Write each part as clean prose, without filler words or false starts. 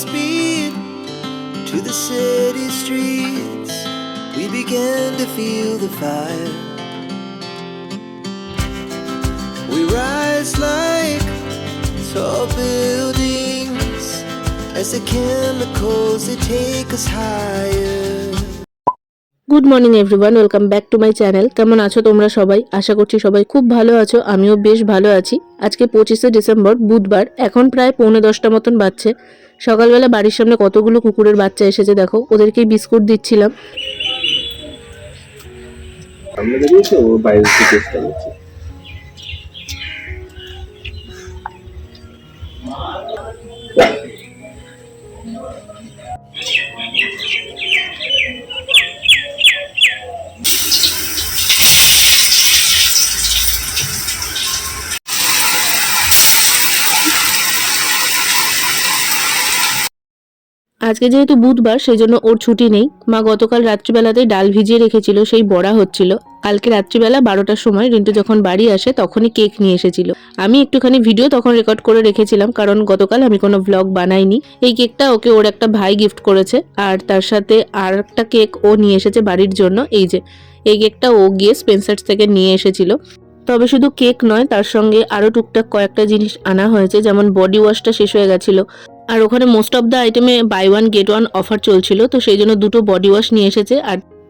speed to the city streets. We began to feel the fire. We rise like tall buildings as the chemicals they take us higher. Good morning everyone, welcome back to my channel. কেমন আছো তোমরা সবাই? আশা করছি সবাই খুব ভালো আছো, আমিও বেশ ভালো আছি। আজকে 25শে ডিসেম্বর, বুধবার। এখন প্রায় 9:45 মতন বাজছে। সকালবেলা বাড়ির সামনে কতগুলো কুকুরের বাচ্চা এসেছে দেখো, ওদেরকেই বিস্কুট দিচ্ছিলাম। আজকে যেহেতু বুধবার, সেই জন্য ওর ছুটি নেই। মা গতকাল রাত্রিবেলাতেই ডাল ভিজিয়ে রেখেছিল, সেই বড়া হচ্ছিল। কালকে রাত্রিবেলা 12টার সময় রিন্টু যখন বাড়ি আসে তখনই কেক নিয়ে এসেছিল। আমি একটুখানি ভিডিও তখন রেকর্ড করে রেখেছিলাম, কারণ গতকাল আমি কোনো ব্লগ বানাইনি। এই কেকটা ওকে ওর একটা ভাই গিফট করেছে, আর তার সাথে আর একটা কেক ও নিয়ে এসেছে বাড়ির জন্য। এই কেকটা ও গিয়ে স্পেন্সার্স থেকে নিয়ে এসেছিল। তবে শুধু কেক নয়, তার সঙ্গে আরো টুকটাক কয়েকটা জিনিস আনা হয়েছে, যেমন বডি ওয়াশটা শেষ হয়ে গেছিল, আর ওখানে মোস্ট অফ দ্য আইটেমে buy one get one offer চলছিল, তো সেই জন্য দুটো বডি ওয়াশ নিয়ে এসেছে।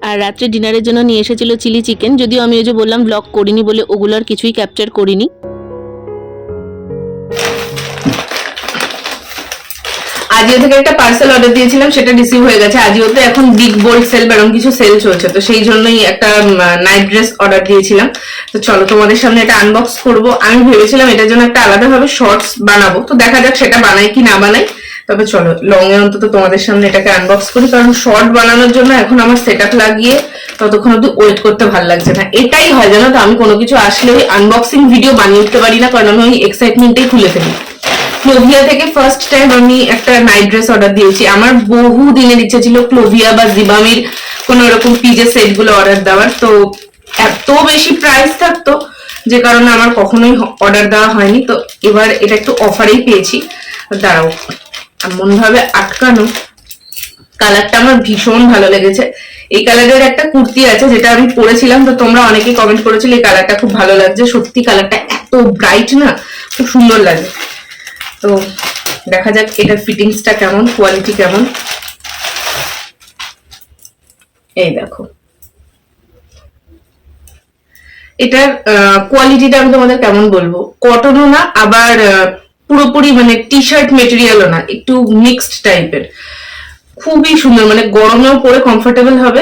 আর রাত্রে ডিনারের জন্য নিয়ে এসেছিল চিলি চিকেন। যদিও আমি ওই যে বললাম ব্লগ করিনি বলে ওগুলোর কিছুই ক্যাপচার করিনি। আজিও থেকে একটা পার্সেল অর্ডার দিয়েছিলাম, সেটা রিসিভ হয়ে গেছে। আজিওতে এখন বিগ বোল্ড সেল এরকম কিছু সেল চলছে, তো সেই জন্যই একটা নাইট ড্রেস অর্ডার দিয়েছিলাম। তো চলো তোমাদের সামনে এটা আনবক্স করব। আমি ভেবেছিলাম এটার জন্য একটা আলাদাভাবে শর্টস বানাবো, তো দেখা যাক সেটা বানাই কি না বানাই। তবে চলো লং এ অন্তত তোমাদের সামনে এটাকে আনবক্স করি, কারণ শর্ট বানানোর জন্য এখন আমার সেটআপ লাগিয়ে ততক্ষণ অব্দি ওয়েট করতে ভালো লাগছে না। এটাই হয় জানো তো, আমি কোনো কিছু আসলে ওই আনবক্সিং ভিডিও বানিয়ে উঠতে পারি না, কারণ আমি ওই এক্সাইটমেন্টেই খুলে ফেলি। ক্লোভিয়া থেকে ফার্স্ট টাইম আমি একটা নাইট ড্রেস অর্ডার দিয়েছি। আমার বহু দিনের ইচ্ছে ছিল ক্লোভিয়া বা জিবামির কোনো এরকম পিজে সেট গুলো অর্ডার দেওয়ার, তো এত বেশি প্রাইস থাকতো যে কারণে আমার কখনোই অর্ডার দেওয়া হয়নি। তো এবার এটা একটু অফারেই পেয়েছি। দাঁড়াও, এমন ভাবে আটকানো। কালারটা আমার ভীষণ ভালো লেগেছে। এই কালারের একটা কুর্তি আছে যেটা আমি পরেছিলাম, তো তোমরা অনেকেই কমেন্ট করেছিলে এই কালারটা খুব ভালো লাগছে। সত্যি কালারটা এত ব্রাইট না, খুব সুন্দর লাগে। তো দেখা যাক এটার ফিটিংসটা কেমন, কোয়ালিটি কেমন। এই দেখো, এটার কোয়ালিটিটা আমি তোমাদের কেমন বলবো, কটনও না আবার পুরোপুরি মানে টি শার্ট মেটেরিয়ালও না, একটু মিক্সড টাইপের। খুবই সুন্দর, মানে গরমেও পরে কমফোর্টেবল হবে।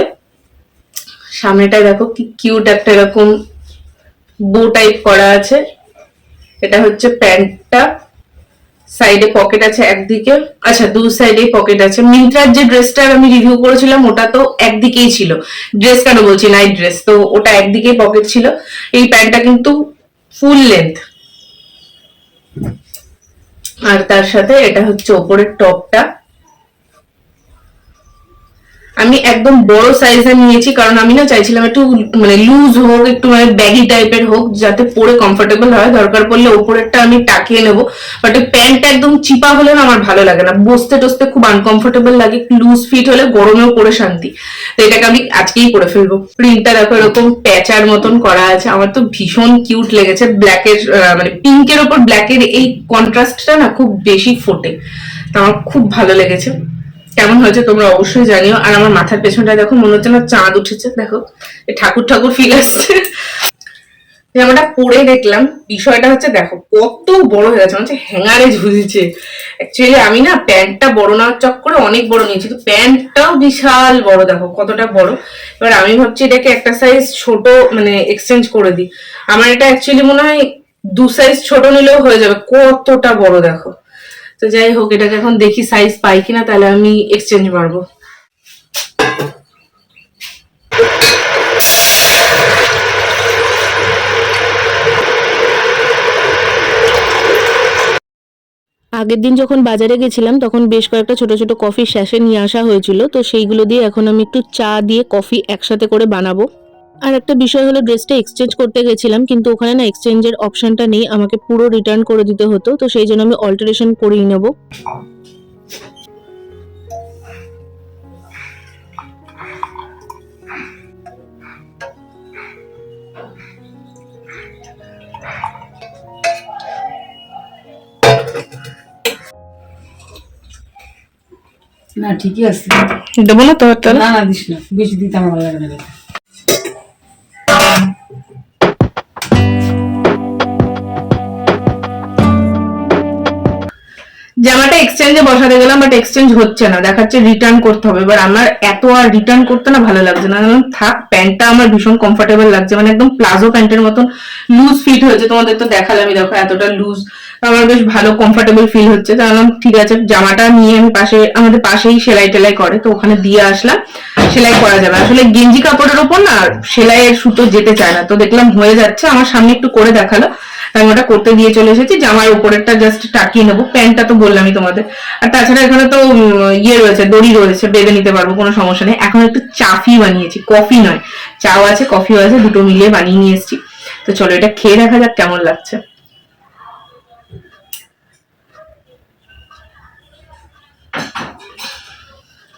সামনেটায় দেখো কি কিউট একটা এরকম বো টাইপ করা আছে। এটা হচ্ছে প্যান্টটা, সাইডে পকেট আছে একদিকে, আচ্ছা দু সাইডে পকেট আছে। মিন্ত্রার যে ড্রেসটার আমি রিভিউ করেছিলাম ওটা তো একদিকেই ছিল, ড্রেস কেন বলছি নাইট ড্রেস, তো ওটা একদিকেই পকেট ছিল। এই প্যান্টটা কিন্তু ফুল লেন্থ, আর তার সাথে এটা হচ্ছে ওপরের টপটা। আমি একদম বড় সাইজের নিয়েছি, কারণ আমি না চাইছিলাম একটু মানে লুজ হোক, একটু মানে ব্যাগি টাইপের হোক, যাতে পরে কমফোর্টেবল হয়। দরকার পড়লে ওপরেরটা আমি টাকিয়ে নেবো, বাট ওই প্যান্টটা একদম চিপা হলে না আমার ভালো লাগে না, বসতে টসতে খুব আনকমফোর্টেবল লাগে। লুজ ফিট হলে গরমেও পরে শান্তি। তো এটাকে আমি আজকেই পরে ফেলবো। প্রিন্টটা দেখো এরকম প্যাচার মতন করা আছে, আমার তো ভীষণ কিউট লেগেছে। ব্ল্যাকের মানে পিঙ্কের ওপর ব্ল্যাকের এই কন্ট্রাস্টটা না খুব বেশি ফোটে, তো আমার খুব ভালো লেগেছে। কেমন হয়েছে তোমরা অবশ্যই জানিও। আর আমার মাথার পেছনটা দেখো, মনে হচ্ছে না চাঁদ উঠেছে, দেখো ঠাকুর ঠাকুর ফিল আসছে। জামাটা পরে দেখলাম, বিষয়টা হচ্ছে দেখো কত বড় হয়ে গেছে, মানে হ্যাঙ্গারে ঝুলছে। অ্যাকচুয়ালি আমি না প্যান্টটা বড় নেওয়ার চক্করে অনেক বড় নিয়েছি, তো প্যান্টটাও বিশাল বড়, দেখো কতটা বড়। এবার আমি ভাবছি এটাকে একটা সাইজ ছোট মানে এক্সচেঞ্জ করে দিই। আমার এটা অ্যাকচুয়ালি মনে হয় 2 সাইজ ছোট নিলেও হয়ে যাবে, কতটা বড় দেখো। তো যাই হোক, এটাকে এখন দেখি সাইজ পাই কিনা, তাহলে আমি এক্সচেঞ্জ মারবো। আগের দিন যখন বাজারে গেছিলাম তখন বেশ কয়েকটা ছোট ছোট কফি স্যাশে নিয়ে আসা হয়েছিল, তো সেইগুলো দিয়ে এখন আমি একটু চা দিয়ে কফি একসাথে করে বানাবো। আর একটা বিষয় হলো, ড্রেসটা এক্সচেঞ্জ করতে গেছিলাম, কিন্তু ওখানে না এক্সচেঞ্জের অপশনটা নেই, আমাকে পুরো রিটার্ন করে দিতে হতো, তো সেই জন্য আমি অল্টারেশন করিয়ে নেবো। না ঠিকই আছে। দেবো না তো তাহলে? না না দিস না, বেশি দিতে আমার ভালো লাগে না। জামাটা এক্সচেঞ্জে বসাতে গেলাম, বাট এক্সচেঞ্জ হচ্ছে না, দেখাচ্ছে রিটার্ন করতে হবে। এবার আমার এত আর রিটার্ন করতে না ভালো লাগছে না, থাক, প্যান্টটা আমার ভীষণ কমফোর্টেবল লাগছে, মানে একদম প্লাজো প্যান্টের মতন লুজ ফিট হয়েছে। তোমাদের তো দেখালামই, দেখো এতটা লুজ, আমার বেশ ভালো কমফোর্টেবল ফিল হচ্ছে। তাহলে ঠিক আছে, জামাটা নিয়ে আমি আমাদের পাশেই সেলাই টেলাই করে, তো ওখানে দিয়ে আসলাম, সেলাই করা যাবে। আসলে গেঞ্জি কাপড়ের ওপর না সেলাইয়ের সুতো যেতে চায় না, তো দেখলাম হয়ে যাচ্ছে, আমার সামনে একটু করে দেখালো, আমি ওটা করতে দিয়ে চলে এসেছি। জামার উপরেরটা জাস্ট টাকিয়ে নেবো, প্যান্টটা তো বললামই তোমাদের। আর তাছাড়া এখানে তো ইয়ে রয়েছে, দড়ি রয়েছে, বেঁধে নিতে পারবো, কোনো সমস্যা নেই। এখন একটু চাফি বানিয়েছি, কফি নয়, চাও আছে কফিও আছে, দুটো মিলিয়ে বানিয়ে নিয়ে এসেছি। তো চলো এটা খেয়ে দেখা যাক কেমন লাগছে।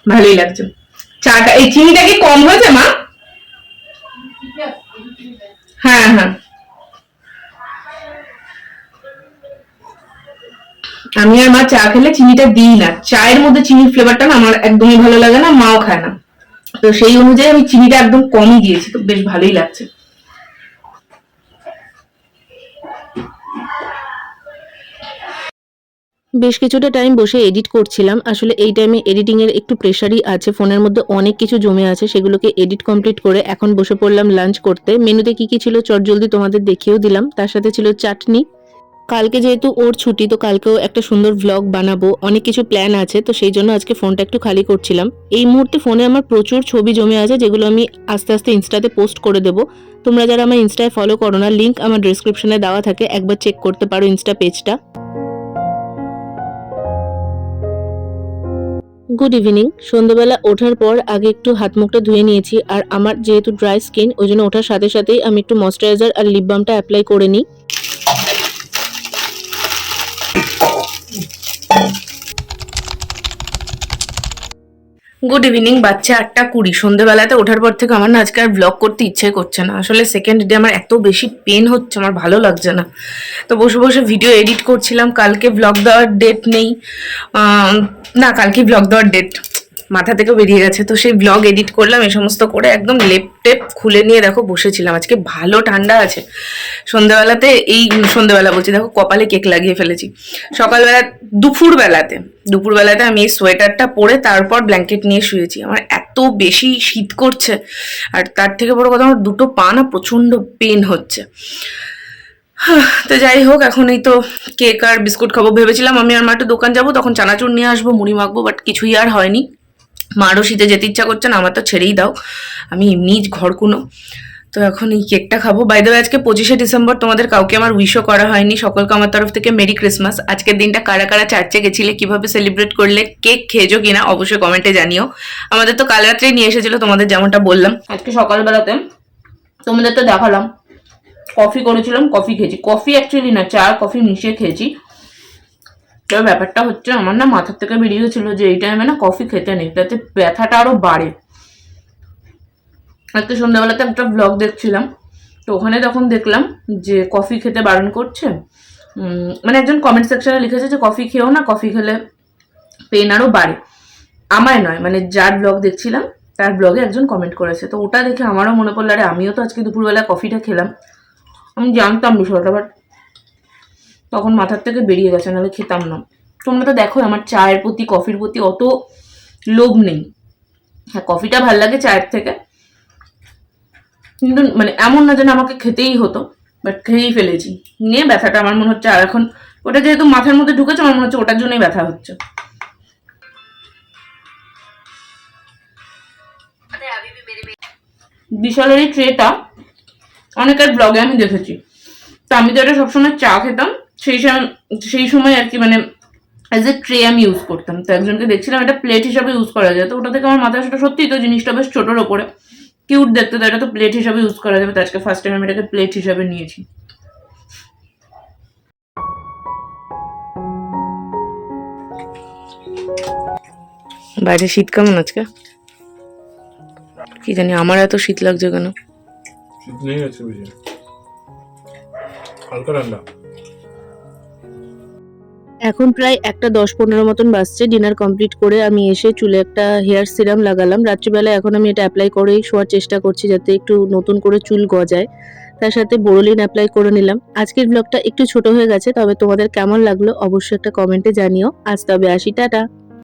ভালোই লাগছে চাটা। এই চিনিটা কি কম হয়েছে মা? হ্যাঁ হ্যাঁ, আমি আর মা চা খেলে চিনিটা দিই না, চায়ের মধ্যে চিনির ফ্লেভারটা না আমার একদমই ভালো লাগে না, মাও খায় না, তো সেই অনুযায়ী আমি চিনিটা একদম কমই দিয়েছি, তো বেশ ভালোই লাগছে। বেশ কিছুটা টাইম বসে এডিট করছিলাম। আসলে এই টাইমে এডিটিং এর একটু প্রেশারই আছে, ফোনের মধ্যে অনেক কিছু জমে আছে, সেগুলোকে এডিট কমপ্লিট করে এখন বসে পড়লাম লাঞ্চ করতে। মেনুতে কি কি ছিল চটজলদি তোমাদের দেখিয়েও দিলাম, তার সাথে ছিল চাটনি। কালকে যেহেতু ওর ছুটি, তো কালকেও একটা সুন্দর ভ্লগ বানাবো, অনেক কিছু প্ল্যান আছে, তো সেই জন্য আজকে ফোনটা একটু খালি করছিলাম। এই মুহূর্তে ফোনে আমার প্রচুর ছবি জমে আছে, যেগুলো আমি আস্তে আস্তে ইনস্টাতে পোস্ট করে দেবো। তোমরা যারা আমার ইনস্টায় ফলো করো না, লিঙ্ক আমার ডেসক্রিপশনে দেওয়া থাকে, একবার চেক করতে পারো ইনস্টা পেজটা। Good evening. সন্ধ্যাবেলা ওঠার পর আগে একটু হাত মুখটা ধুয়ে নিয়েছি, আর আমার যেহেতু ড্রাই স্কিন, ওই জন্য ওঠার সাথে সাথেই আমি একটু ময়শ্চারাইজার আর লিপ বামটা অ্যাপ্লাই করে নিই। গুড ইভিনিং, বাচ্চা 8:20। সন্ধ্যেবেলাতে ওঠার পর থেকে আমার না আজকে আর ব্লগ করতে ইচ্ছে করছে না। আসলে সেকেন্ড ডে আমার এত বেশি পেন হচ্ছে, আমার ভালো লাগছে না, তো বসে বসে ভিডিও এডিট করছিলাম। কালকে ব্লগ দেওয়ার ডেট নেই, না কালকে ব্লগ দেওয়ার ডেট মাথা থেকে বেরিয়ে গেছে, তো সেই ব্লগ এডিট করলাম, এই সমস্ত করে একদম লেপ টেপ খুলে নিয়ে দেখো বসেছিলাম। আজকে ভালো ঠান্ডা আছে। সন্ধ্যাবেলাতে, এই সন্ধ্যাবেলা বলছি, দেখো কপালে কেক লাগিয়ে ফেলেছি। সকালবেলা, দুপুরবেলাতে আমি এই সোয়েটারটা পরে তারপর ব্ল্যাঙ্কেট নিয়ে শুয়েছি। আমার এত বেশি শীত করছে, আর তার থেকে বড় কথা আমার দুটো পা না প্রচন্ড পেন হচ্ছে। তো যাই হোক, এখন এই তো কেক আর বিস্কুট খাবো। ভেবেছিলাম আমি আর মা একটু দোকান যাবো, তখন চানাচুর নিয়ে আসবো, মুড়ি মাখবো, বাট কিছুই আর হয়নি। মারও শীতে যেতে ইচ্ছা করছে না, আমার তো ছেড়েই দাও, আমি এমনি ঘরকুনো। তো এখন এই কেকটা খাবো। বাই দ্য ওয়ে, আজকে 25শে ডিসেম্বর, তোমাদের কাউকে আমার উইশও করা হয়নি। সকলকে আমার তরফ থেকে মেরি ক্রিসমাস। আজকের দিনটা কারা কারা চার্চে গেছিলে, কিভাবে সেলিব্রেট করলে, কেক খেয়েছো কিনা অবশ্যই কমেন্টে জানিও। আমাদের তো কাল রাত্রেই নিয়ে এসেছিল, তোমাদের যেমনটা বললাম। আজকে সকালবেলাতে তোমাদের তো দেখালাম, কফি করেছিলাম, কফি খেয়েছি। কফি অ্যাকচুয়ালি না, চা কফি মিশিয়ে খেয়েছি। তবে ব্যাপারটা হচ্ছে, আমার না মাথার থেকে বেরিয়ে গেছিল যে এই টাইমে না কফি খেতে নেই, তাতে ব্যথাটা আরো বাড়ে। আজকে সন্ধ্যাবেলাতে একটা ব্লগ দেখছিলাম, তো ওখানে তখন দেখলাম যে কফি খেতে বারণ করছে। মানে একজন কমেন্ট সেকশনে লিখেছে যে কফি খেও না, কফি খেলে পেন আরো বাড়ে। আমায় নয়, মানে যার ব্লগ দেখছিলাম তার ব্লগে একজন কমেন্ট করেছে, তো ওটা দেখে আমারও মনে পড়লো, আরে আমিও তো আজকে দুপুরবেলা কফিটা খেলাম। আমি জানতাম বিষয়টা, বাট তখন মাথার থেকে বেরিয়ে গেছে, নাহলে খেতাম না। তোমরা তো দেখো আমার চায়ের প্রতি, কফির প্রতি অত লোভ নেই। হ্যাঁ, কফিটা ভাল লাগে চায়ের থেকে, কিন্তু মানে এমন না যেন আমাকে খেতেই হতো, বাট খেয়েই ফেলেছি, নিয়ে ব্যথাটা আমার মনে হচ্ছে। আর এখন ওটা যেহেতু মাথার মধ্যে ঢুকেছে, আমার মনে হচ্ছে ওটার জন্যই ব্যথা হচ্ছে। বিশালের এই ট্রেটা অনেকের ব্লগে আমি দেখেছি, তো আমি তো এটা সবসময় চা খেতাম, সেই সময় আর কি, মানে অ্যাজ এ ট্রে আমি ইউজ করতাম। তো একজনকে দেখছিলাম এটা প্লেট হিসাবে ইউজ করা যায়, তো ওটা থেকে আমার মাথায় সেটা সত্যি তো জিনিসটা বেশ ছোটোর ওপরে কিউট দেখতে, তো এটা তো প্লেট হিসাবে ইউজ করা যাবে। তো আজকে ফার্স্ট টাইম আমি এটাকে প্লেট হিসাবে নিয়েছি। বাইরে শীত কেমন আজকে কি জানি, আমার এত শীত লাগছে কেন? শীত নেই আছে বুঝি, হালকা ঠান্ডা। এখন প্রায় 1:10-15 মতন বাজছে। ডিনার কমপ্লিট করে আমি এসে চুলে একটা হেয়ার সিরাম লাগালাম। রাত্রিবেলা এখন আমি এটা অ্যাপ্লাই করেই শোয়ার চেষ্টা করছি যাতে একটু নতুন করে চুল গজায়। তার সাথে বোরোলিন অ্যাপ্লাই করে নিলাম। আজকের ব্লগটা একটু ছোট হয়ে গেছে, তবে তোমাদের কেমন লাগলো অবশ্যই একটা কমেন্টে জানিও। আজ তবে আসি, টাটা।